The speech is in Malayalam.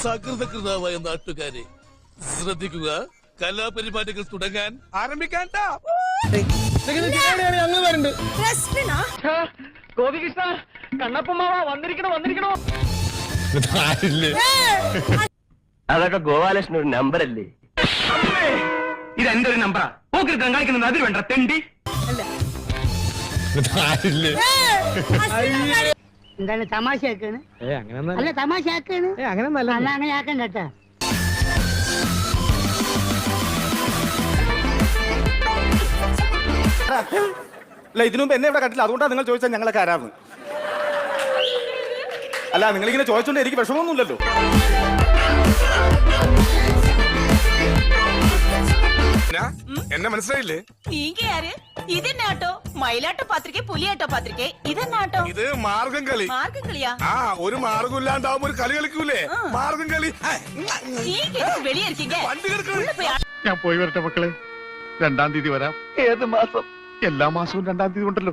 സകൃതകൃതാവായ നാട്ടുകാരെ ശ്രദ്ധിക്കുക, കലാപരിപാടികൾ തുടങ്ങാൻ ആരംഭിക്കാൻ. ഗോപികൃഷ്ണ കണ്ണപ്പമാവ വന്നിരിക്കണോ. അതൊക്കെ ഗോപാലകൃഷ്ണൻ ഒരു നമ്പർ അല്ലേ? ഇത് എന്റെ ഒരു നമ്പറാ. പോക്കിരുത്തം കളിക്കുന്നത് അതിൽ വേണ്ട തെണ്ടി. എന്താണ് തമാശയാക്കാണ്? അല്ല തമാശയാക്കാണ്, അങ്ങനെ ആക്കണ്ട കേട്ടാ. അല്ല, ഇതിനു മുമ്പ് എന്നെ ഇവിടെ കണ്ടില്ല, അതുകൊണ്ടാണ് നിങ്ങൾ ചോദിച്ചാൽ ഞങ്ങളൊക്കെ ആരാന്ന്. അല്ല, നിങ്ങളിങ്ങനെ ചോദിച്ചോണ്ട് എനിക്ക് വിഷമമൊന്നുമില്ലല്ലോ. എന്നെ മനസ്സിലായില്ലേ? നീങ്കയാര്? ഇതെന്നാട്ടോ? മയിലാട്ടോ പത്രിക, പുലിയാട്ടോ പത്രിക, ഇതെന്നാട്ടോ? ഇത് മാർഗം കളി. മാർഗം കളിയാ? ആ, ഒരു മാർഗം ഇല്ലാണ്ടാവുമ്പോ ഒരു കളി കളിക്കൂലേ, മാർഗം കളി. ഞാൻ പോയി വരട്ടെ മക്കളെ. 2-ാം തീയതി വരാം. ഏത് മാസം? എല്ലാ മാസവും 2-ാം തീയതി ഉണ്ടല്ലോ.